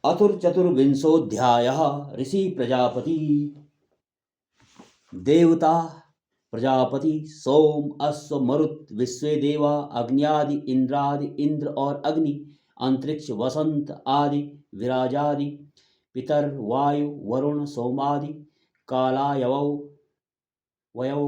अथुर चतुर्विंशोऽध्यायः। ऋषि प्रजापति। देवता प्रजापति सोम अश्व मरुत विश्व देवा अग्नियादि इंद्रादि इंद्र और अग्नि अंतरिक्ष वसंत आदि विराजादि पितर वायु वरुण सोमादि कालायवौ वयौ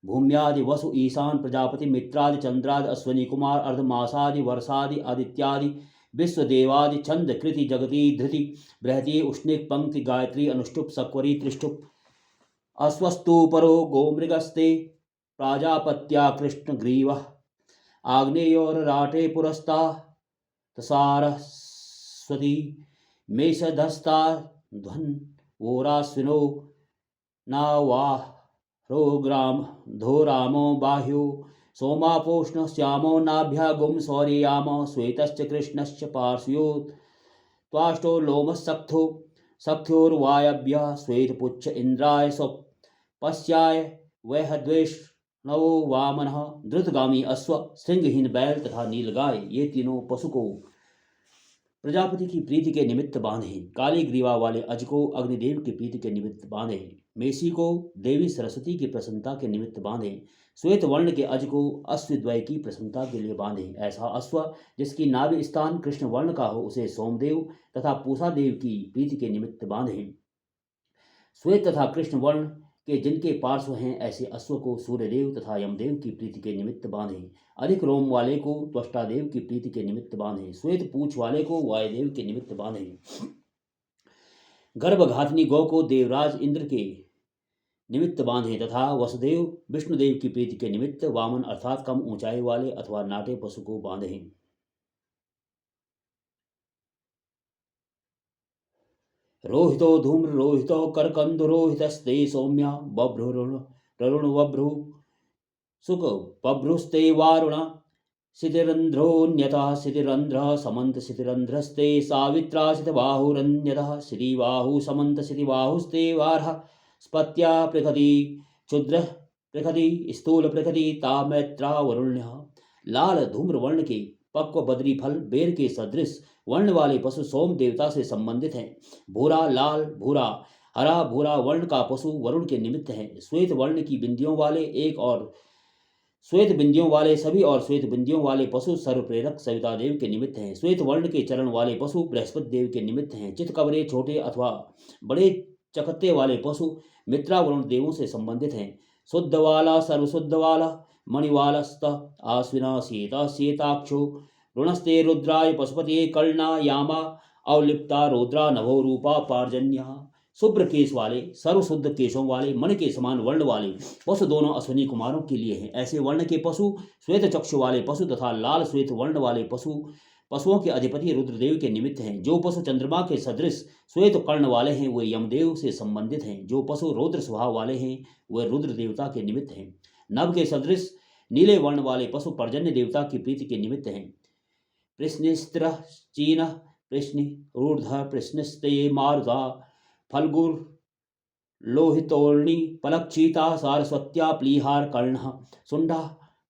भूम्यादि वसु ईशान प्रजापति मित्रादि चंद्रादि अश्वनी कुमार अर्धमासादि वर्षादि आदित्यादि विश्वदेवादि छंद कृति जगति धृति बृहति उष्णिक पंक्ति गायत्री अनुष्टुप सक्वरी त्रिष्टुप अश्वस्तु परो गोमृगस्ते प्राजापत्या कृष्णग्रीवः आग्नेयोरराटे पुरस्ता तसारस्वती मेषधस्ता ध्वन वोराश्विनो नावारो ग्राम धोरामो बाह्यो सोमापोष्ण श्यामो नाभ्यागुम सौर्याम श्वेतश्च कृष्णश्च पार्श्वयोत् त्वाष्टो लोमसक्थो सख्योर्वायभ्य श्वेतपुच्छ इंद्राय पश्चाय वह द्वेष नवो वामनः द्रुतगामी अश्व श्रृंगहीन बैल तथा नीलगाय ये तीनों पशु को प्रजापति की प्रीति के निमित्त बांधे। काली ग्रीवा वाले अज को अग्निदेव की प्रीति के निमित्त बांधे। मेषी को देवी सरस्वती की प्रसन्नता के निमित्त बांधे। श्वेत वर्ण के अज को अश्वद्वय की प्रसन्नता के लिए बांधे। ऐसा अश्व जिसकी नाभि स्थान कृष्ण वर्ण का हो उसे सोमदेव तथा पूषा देव की प्रीति के निमित्त बांधे। श्वेत तथा कृष्ण वर्ण के जिनके पार्श्व हैं ऐसे अश्व को सूर्यदेव तथा यमदेव की प्रीति के निमित्त बांधे। अधिक रोम वाले को त्वष्टादेव की प्रीति के निमित्त बांधे। श्वेत पूछ वाले को वायुदेव के निमित्त बांधे। गर्भघातनी गौ को देवराज इंद्र के निमित्त बांधे तथा वसुदेव विष्णुदेव की प्रीति के निमित्त वामन अर्थात कम ऊंचाई वाले अथवा नाटे पशु को बांधे। रोहितो धूम्र रोहितो करकंदु रोहितस्ते सौम्या बभ्रुरुण वभ्रु सुख बभ्रुस्ते वारुण शितिरंध्रोन्यतः शितिरंध्र समंत शितिरंध्रस्ते सावित्रा शितबाहुरन्यतः श्रीबाहु समंत शितिबाहुस्ते वारः स्पत्या पृखति क्षुद्र पृखति स्थूल पृखति तामैत्रा वरुण्यः। लाल धूम्र वर्ण के पक्व बद्री फल बेर के सदृश वर्ण वाले पशु सोम देवता से संबंधित हैं। भूरा लाल भूरा हरा भूरा वर्ण का पशु वरुण के निमित्त है। श्वेत वर्ण की बिंदियों वाले एक और श्वेत बिंदियों वाले सभी और श्वेत बिंदियों वाले पशु सर्वप्रेरक सविता देव के निमित्त हैं। श्वेत वर्ण के चरण वाले पशु बृहस्पति देव के निमित्त हैं। चितकबरे छोटे अथवा बड़े चकत्ते वाले पशु मित्रा वरुण देवों से संबंधित हैं। शुद्ध वाला सर्वशुद्ध वाला मणिवालस्त आश्विना सीता सीताक्षो ऋणस्ते रुद्राय पशुपति कर्णा यामा अवलिप्ता रुद्रा नभो रूपा पार्जन्य। शुभ्र केश वाले सर्वशुद्ध केशों वाले मणि के समान वर्ण वाले पशु दोनों अश्विनी कुमारों के लिए हैं। ऐसे वर्ण के पशु श्वेत चक्षु वाले पशु तथा लाल श्वेत वर्ण वाले पशुओं के अधिपति रुद्रदेव के निमित्त हैं। जो पशु चंद्रमा के सदृश श्वेत कर्ण वाले हैं वे यमदेव से संबंधित हैं। जो पशु रौद्र स्वभाव वाले हैं वे रुद्र देवता के निमित्त हैं। नभ के सदृश नीले वर्ण वाले पशु पर्जन्य देवता की प्रीति के निमित्त हैं। प्रश्निस्त्र चीन प्रश्नि ऊर्ध प्रश्नस्ते मारुता फल्गुर लोहितोर्णी पलक्षिता सारस्वत्या प्लीहार कर्ण सुंडा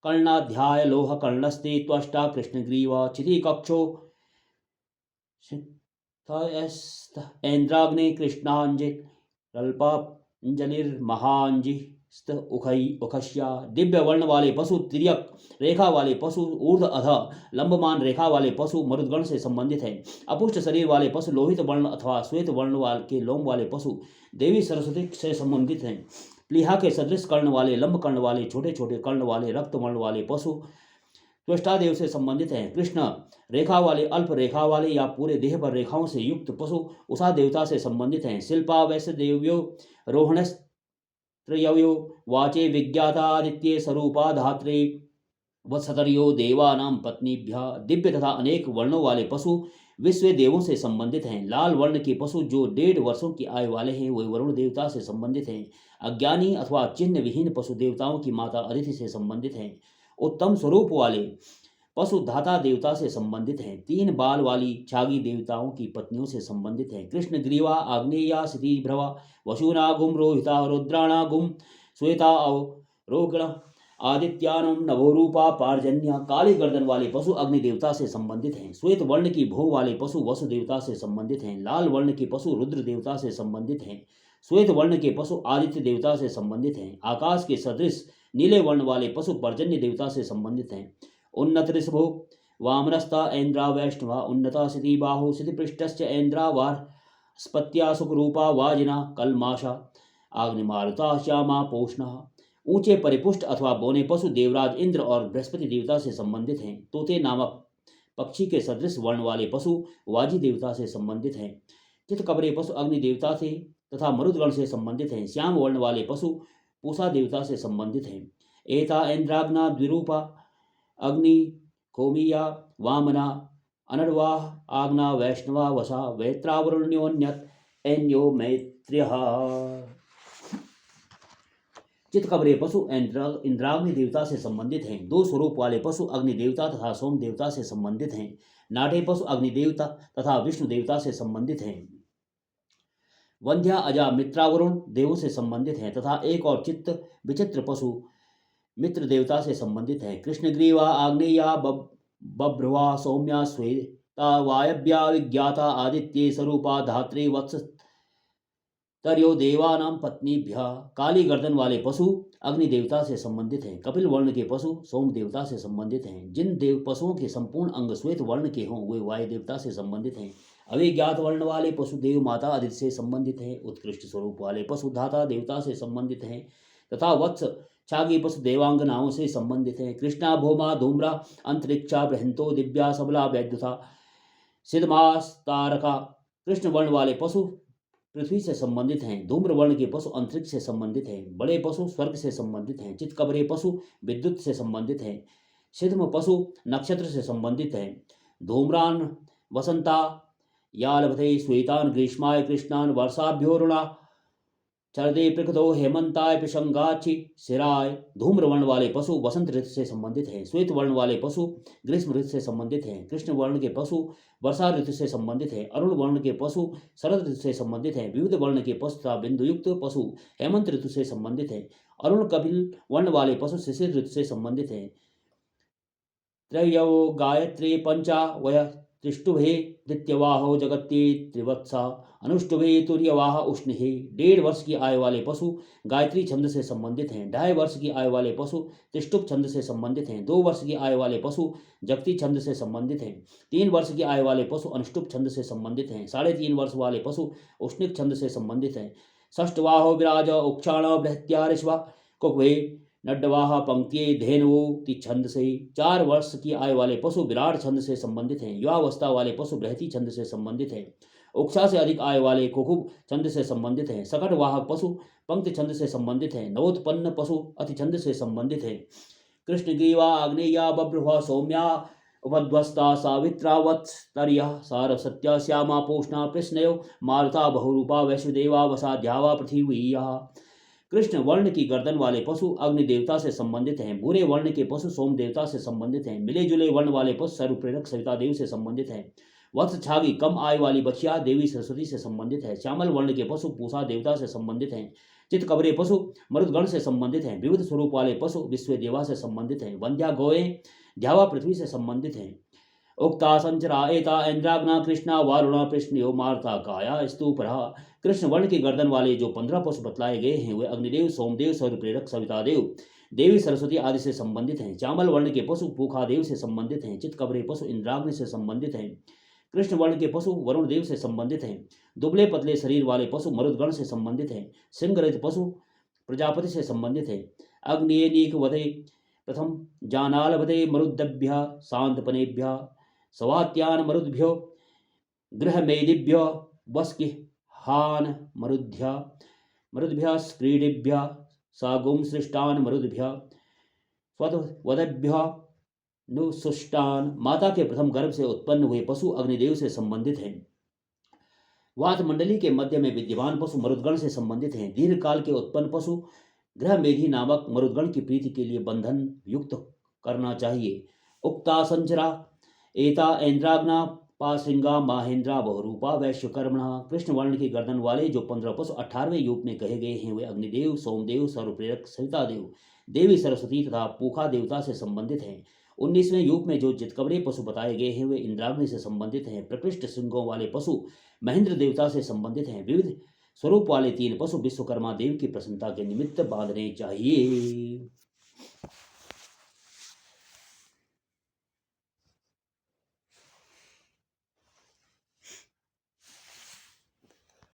कर्णाध्याय लोह कर्णस्ते त्वष्टा कृष्णग्रीवा क्षिति कक्षो ऐन्द्राग्ने कृष्णांजित रल्पांजलिर्महांजि उखश्या। दिव्य वर्ण वाले पशु तिर्यक रेखा वाले पशु ऊर्ध अध लंबमान रेखा वाले पशु मरुदगण से संबंधित हैं। अपुष्ट शरीर वाले पशु लोहित वर्ण अथवा श्वेत वर्ण वाले के लोम वाले पशु देवी सरस्वती से संबंधित हैं। प्लीहा के सदृश कर्ण वाले लंब कर्ण वाले छोटे छोटे कर्ण वाले रक्त वर्ण वाले पशु त्वष्टादेव से संबंधित हैं। कृष्ण रेखा वाले अल्प रेखा वाले या पूरे देह पर रेखाओं से युक्त पशु उषा देवता से संबंधित हैं। शिल्पा वैश्य देव्यो रोहण त्रयव्यो वाचे विज्ञातादित्ये स्वरूपा धात्रे वत्सतर्यो देवानां पत्नीभ्य। दिव्य तथा अनेक वर्णों वाले पशु विश्व देवों से संबंधित हैं। लाल वर्ण के पशु जो 1.5 वर्षों की आयु वाले हैं वे वरुण देवता से संबंधित हैं। अज्ञानी अथवा चिन्ह विहीन पशु देवताओं की माता अदिति से संबंधित हैं। उत्तम स्वरूप वाले पशु धाता देवता से संबंधित हैं। 3 बाल वाली छागी देवताओं की पत्नियों से संबंधित हैं। कृष्ण ग्रीवा आग्नेया क्षितिभ्रवा वशुनागुम रोहिता रुद्राणागुम श्वेता अवरोगण आदित्यानम नभोरूपा पार्जन्य। काली गर्दन वाले पशु अग्नि देवता से संबंधित हैं। श्वेत वर्ण की भो वाले पशु वसु देवता से संबंधित हैं। लाल वर्ण के पशु रुद्र देवता से संबंधित हैं। श्वेत वर्ण के पशु आदित्य देवता से संबंधित हैं। आकाश के सदृश नीले वर्ण वाले पशु पर्जन्य देवता से संबंधित हैं। उन्नत ऋषभो वामनस्ता ऐन्द्रा वैष्णवा। उन्नता सिद्धि बाहु सिद्धिपृष्ठश्च ऐन्द्रा वार स्पत्या सुखरूपा वाजिना कलमाशा। आग्निमारुता श्यामा पोषणा। ऊंचे परिपुष्ट अथवा बोने पशु देवराज इंद्र और बृहस्पति देवता से संबंधित हैं। तोते नामक पक्षी के सदृश वर्ण वाले पशु वाजी देवता से संबंधित हैं। चितकबरे पशु अग्नि देवता से तथा मरुदगण से संबंधित हैं। श्याम वर्ण वाले पशु पूषा देवता से संबंधित हैं। एता इंद्राग्ना द्विरूपा अग्नि कोमिया वामना अनर्वाह आग्ना वैष्णवा वसा वैत्रावरुण्योन्यत एन्यो मैत्र्यः। चितकबरे पशु इंद्राग्नि देवता से संबंधित हैं। दो स्वरूप वाले पशु अग्नि देवता तथा सोम देवता से संबंधित हैं। नाटे पशु अग्नि देवता तथा विष्णु देवता से संबंधित हैं। वंध्या अजा मित्रावरुण देवों से संबंधित हैं तथा एक और चित्त विचित्र पशु मित्र देवता से संबंधित हैं। कृष्णग्रीवा आग्नेया बभ्रुवा सौम्या श्वेता वायव्या विज्ञाता आदित्ये स्वरूपा धात्री वत्स तर्यो देवानां पत्नीभ्यः। काली गर्दन वाले पशु अग्नि देवता से संबंधित हैं। कपिल वर्ण के पशु सोम देवता से संबंधित हैं। जिन देव पशुओं के संपूर्ण अंग श्वेत वर्ण के हों वे वायु देवता से संबंधित हैं। अभिज्ञात वर्ण वाले पशु देव माता आदित्य से संबंधित हैं। उत्कृष्ट स्वरूप वाले पशु धाता देवता से संबंधित हैं तथा वत्स छागी पशु देवांगनाओं से संबंधित हैं। कृष्णा भौमा धूम्रा अंतरिक्षा बृहंतो दिव्या सबला वैद्युता सिद्धमास तारका। कृष्ण वर्ण वाले पशु पृथ्वी से संबंधित हैं। धूम्र वर्ण के पशु अंतरिक्ष से संबंधित हैं। बड़े पशु स्वर्ग से संबंधित हैं। चितकबरे पशु विद्युत से संबंधित हैं। सिद्धम पशु नक्षत्र से संबंधित हैं। धूम्रान वसंता या लभते श्वेतान ग्रीष्माय कृष्णान वर्षाभ्योरुणा चरदे प्रकृतो हेमंताय पिशंगाची सिराय। धूम्र वर्ण वाले पशु वसंत ऋतु से संबंधित हैं। श्वेत वर्ण वाले पशु ग्रीष्म ऋतु से संबंधित हैं। कृष्ण वर्ण के पशु वर्षा ऋतु से संबंधित हैं। अरुण वर्ण के पशु शरद ऋतु से संबंधित हैं। विविध वर्ण के पशु तथा बिंदुयुक्त पशु हेमंत ऋतु से संबंधित हैं। अरुण कपिल वर्ण वाले पशु शिशिर ऋतु से संबंधित हैं। त्रयो गायत्री पंचा वय त्रिष्टुभे दित्यवाहो जगत्ये त्रिवत्सा अनुष्टुभे तुर्यवाह उष्णहे। 1.5 वर्ष की आयु वाले पशु गायत्री छंद से संबंधित हैं। 2.5 वर्ष की आयु वाले पशु त्रिष्टुप छंद से संबंधित हैं। 2 वर्ष की आयु वाले पशु जगती छंद से संबंधित हैं। 3 वर्ष की आयु वाले पशु अनुष्टुप छंद से संबंधित हैं। 3.5 वर्ष वाले पशु उष्णिक छंद से संबंधित हैं। षष्टवाहो विराज उक्षाण बृहत्या ऋषवा कुकवे नड्डवाह पंक्तिये धेनुवो ति छंद से। 4 वर्ष की आयु वाले पशु विराट छंद से संबंधित हैं। युवावस्था वाले पशु बृहति छंद से संबंधित हैं। उक्षा से अधिक आयु वाले कुकुब छंद से संबंधित हैं। सकट वाहक पशु पंक्ति छंद से संबंधित हैं। नवोत्पन्न पशु अति छंद से संबंधित हैं। कृष्णग्रीवा आग्नेया बभ्रुवा सौम्या उपध्वस्ता सावित्रा वत्स्तर्या सारसत्या श्यामा पोषणा कृष्णयो मारुता बहुरूपा वैश्वदेवा वसा द्यावा पृथिवीया। कृष्ण वर्ण की गर्दन वाले पशु अग्नि देवता से संबंधित हैं। भूरे वर्ण के पशु सोम देवता से संबंधित हैं। मिले जुले वर्ण वाले पशु सर्वप्रेरक सविता देव से संबंधित हैं। वत्स छागी कम आयु वाली बछिया देवी सरस्वती से संबंधित है। श्यामल वर्ण के पशु पूषा देवता से संबंधित हैं। चितकबरे पशु मरुदगण से संबंधित हैं। विविध स्वरूप वाले पशु विश्व देवा से संबंधित हैं। वंध्या गौएं ध्यावा पृथ्वी से संबंधित हैं। उक्ता संचरा एता इंद्राग्ना कृष्णा वारुणा कृष्णयो मारता काया स्तूपरा। कृष्ण वर्ण की गर्दन वाले जो 15 पशु बतलाए गए हैं वे अग्निदेव सोमदेव सर्वप्रेरक सवितादेव देवी सरस्वती आदि से संबंधित हैं। चामल वर्ण के पशु पूखादेव से संबंधित हैं। चितकबरे पशु इंद्राग्नि से संबंधित हैं। कृष्ण वर्ण के पशु वरुण देव से संबंधित हैं। दुबले पतले शरीर वाले पशु मरुदगण से संबंधित हैं। सिंहरहित पशु प्रजापति से संबंधित हैं। अग्नियनीक वधे प्रथम जानाल वधे मरुद्भ्य शांतपनेभ्य सवात्यान मरुद्भ्यो गृहमेदिभ्य वस्किहान मरुद्भ्य क्रीडिभ्य सागुम सृष्टान मरुद्भ्य स्वतवदभ्य नुसुष्टान। माता के प्रथम गर्भ से उत्पन्न हुए पशु अग्निदेव से संबंधित हैं। वात मंडली के मध्य में विद्यमान पशु मरुदगण से संबंधित हैं। दीर्घ काल के उत्पन्न पशु ग्रह मेघी नामक मरुदगण की प्रीति के लिए बंधन युक्त करना चाहिए। उक्ता संचरा एता ऐन्द्राग्ना पाश्रृंगा माहेंद्रा बहुरूपा वैश्वकर्मणा। कृष्ण वर्ण की गर्दन वाले जो 15 पशु 18वें यूप में कहे गए हैं वे अग्निदेव सोमदेव सर्वप्रेरक सवितादेव देवी सरस्वती तथा पूखा देवता से संबंधित हैं। 19वें युग में जो चितकबरे पशु बताए गए हैं वे इंद्राग्नि से संबंधित हैं। प्रकृष्ट सिंगों वाले पशु महेंद्र देवता से संबंधित हैं। विविध स्वरूप वाले 3 पशु विश्वकर्मा देव की प्रसन्नता के निमित्त बांधने चाहिए।